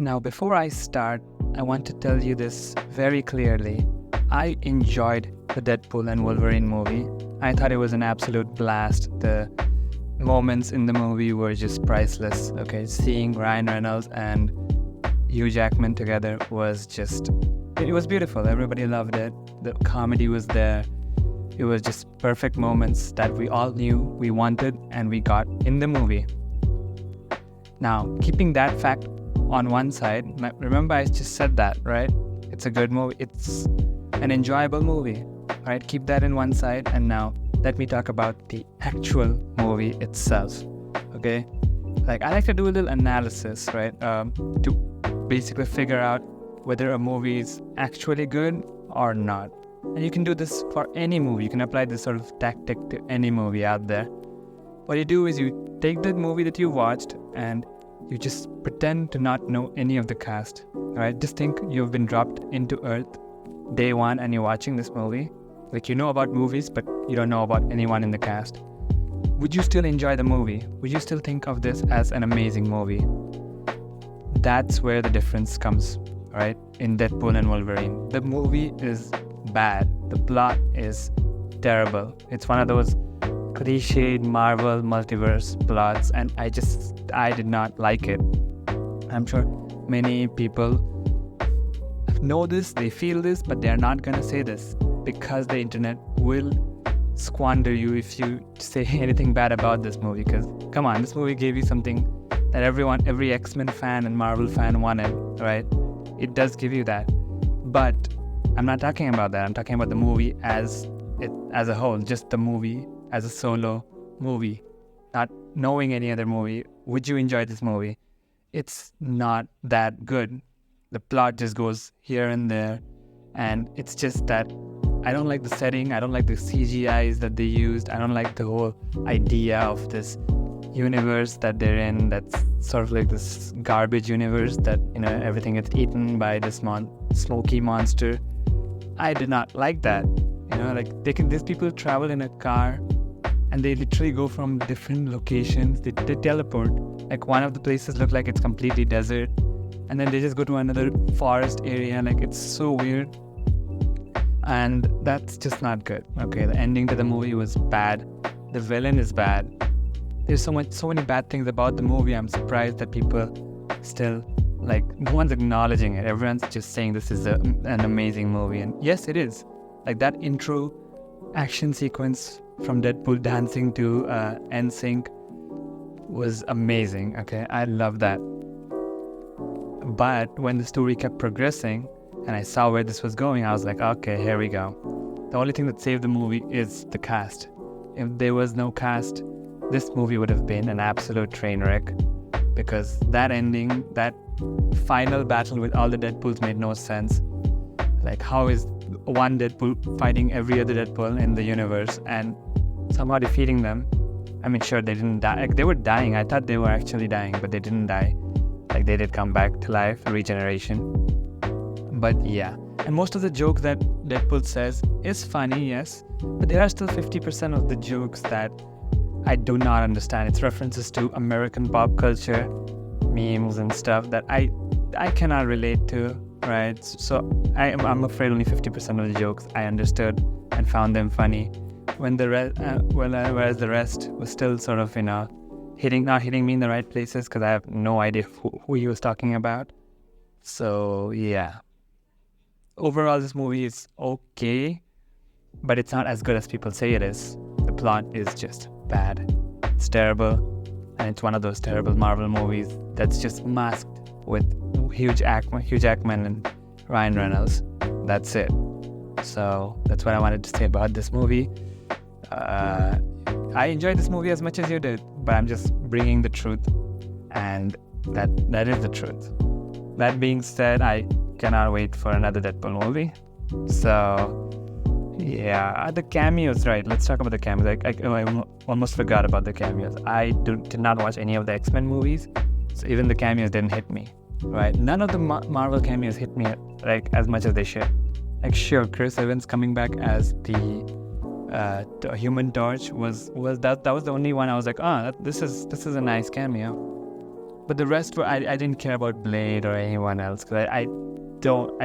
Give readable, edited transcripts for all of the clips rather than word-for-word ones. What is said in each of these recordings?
Now, before I start, I want to tell you this very clearly. I enjoyed the Deadpool and Wolverine movie. I thought it was an absolute blast. The moments in the movie were just priceless. Okay, seeing Ryan Reynolds and Hugh Jackman together was it was beautiful. Everybody loved it. The comedy was there. It was just perfect moments that we all knew we wanted and we got in the movie. Now, keeping that fact on one side, remember I just said that, right? It's a good movie. It's an enjoyable movie, right? Keep that in one side. And now let me talk about the actual movie itself, okay? Like, I like to do a little analysis, right? To basically figure out whether a movie is actually good or not. And you can do this for any movie. You can apply this sort of tactic to any movie out there. What you do is you take the movie that you watched and you just pretend to not know any of the cast, right? Just think you've been dropped into Earth day one and you're watching this movie. Like, you know about movies, but you don't know about anyone in the cast. Would you still enjoy the movie? Would you still think of this as an amazing movie? That's where the difference comes, right? In Deadpool and Wolverine. The movie is bad. The plot is terrible. It's one of those cliched Marvel multiverse plots, and I did not like it. I'm sure many people know this, they feel this, but they're not gonna say this because the internet will squander you if you say anything bad about this movie. Because come on, this movie gave you something that every X-Men fan and Marvel fan wanted, right? It does give you that. But I'm not talking about that. I'm talking about the movie as a whole, just the movie as a solo movie, not knowing any other movie. Would you enjoy this movie? It's not that good. The plot just goes here and there, and it's just that I don't like the setting. I don't like the CGIs that they used. I don't like the whole idea of this universe that they're in. That's sort of like this garbage universe that, everything gets eaten by this smoky monster. I did not like that. These people travel in a car and they literally go from different locations. They teleport. Like, one of the places look like it's completely desert, and then they just go to another forest area. Like, it's so weird. And that's just not good. Okay, the ending to the movie was bad. The villain is bad. There's so many bad things about the movie. I'm surprised that people still, no one's acknowledging it. Everyone's just saying this is an amazing movie. And yes, it is. Like, that intro action sequence from Deadpool dancing to NSYNC was amazing. Okay, I love that. But when the story kept progressing and I saw where this was going, I was like, okay, here we go. The only thing that saved the movie is the cast. If there was no cast, this movie would have been an absolute train wreck, because that ending, that final battle with all the Deadpools made no sense. Like, how is one Deadpool fighting every other Deadpool in the universe and somehow defeating them? I mean, sure, they didn't die. Like, they were dying. I thought they were actually dying, but they didn't die. Like, they did come back to life, regeneration. But yeah. And most of the jokes that Deadpool says is funny, yes, but there are still 50% of the jokes that I do not understand. It's references to American pop culture, memes and stuff that I cannot relate to, right? So I'm afraid only 50% of the jokes I understood and found them funny, when whereas the rest was still sort of, not hitting me in the right places, because I have no idea who he was talking about. So yeah. Overall, this movie is okay, but it's not as good as people say it is. The plot is just bad. It's terrible, and it's one of those terrible Marvel movies that's just masked with Hugh Jackman and Ryan Reynolds. That's it. So that's what I wanted to say about this movie. I enjoyed this movie as much as you did, but I'm just bringing the truth, and that is the truth. That being said, I cannot wait for another Deadpool movie. So yeah, the cameos, right? Let's talk about the cameos. I almost forgot about the cameos. I did not watch any of the X-Men movies, so even the cameos didn't hit me, right? None of the Marvel cameos hit me as much as they should. Like, sure, Chris Evans coming back as the Human Torch was that was the only one I was like, this is a nice cameo. But the rest were I didn't care about Blade or anyone else because I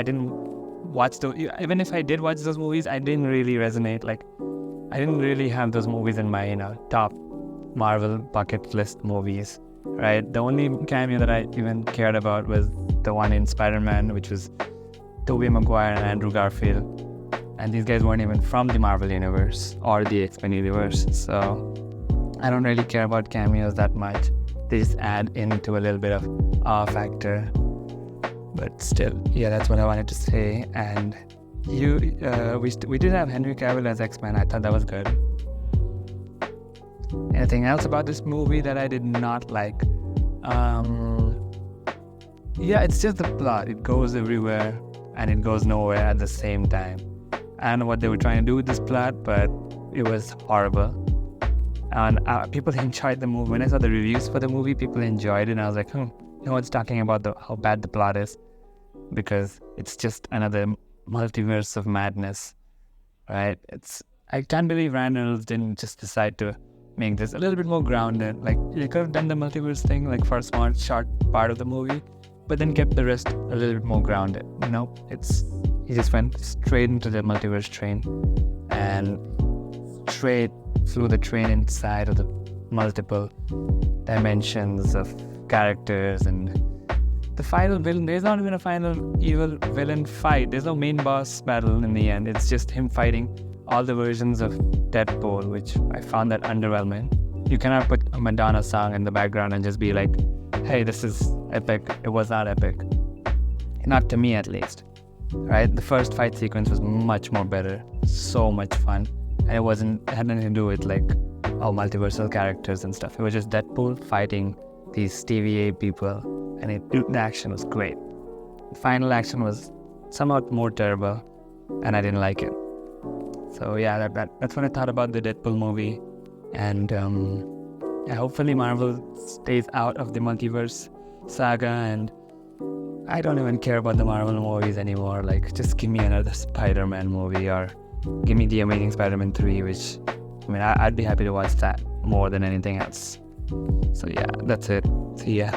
didn't watch those. Even if I did watch those movies, I didn't really resonate. Like I didn't really have those movies in my top Marvel bucket list movies. Right, the only cameo that I even cared about was the one in Spider-Man, which was Tobey Maguire and Andrew Garfield. And these guys weren't even from the Marvel universe or the X-Men universe, so I don't really care about cameos that much. They just add into a little bit of awe factor. But still, yeah, that's what I wanted to say. And we did have Henry Cavill as X-Men. I thought that was good. Anything else about this movie that I did not like? Yeah, it's just the plot. It goes everywhere and it goes nowhere at the same time. I don't know what they were trying to do with this plot, but it was horrible. And people enjoyed the movie. When I saw the reviews for the movie, people enjoyed it, and I was like, no one's talking about how bad the plot is, because it's just another multiverse of madness, right? I can't believe Ryan Reynolds didn't just decide to make this a little bit more grounded. Like, you could have done the multiverse thing like for a small short part of the movie, but then kept the rest a little bit more grounded. He just went straight into the multiverse train and straight flew the train inside of the multiple dimensions of characters. And the final villain, there's not even a final evil villain fight. There's no main boss battle in the end. It's just him fighting all the versions of Deadpool, which I found that underwhelming. You cannot put a Madonna song in the background and just be like, hey, this is epic. It was not epic. Not to me, at least. Right? The first fight sequence was much more better. So much fun. And it had nothing to do with multiversal characters and stuff. It was just Deadpool fighting these TVA people, and the action was great. The final action was somewhat more terrible, and I didn't like it. So yeah, that's what I thought about the Deadpool movie. And hopefully Marvel stays out of the multiverse saga, and I don't even care about the Marvel movies anymore. Like, just give me another Spider-Man movie, or give me The Amazing Spider-Man 3, which, I'd be happy to watch that more than anything else. So yeah, that's it. See ya.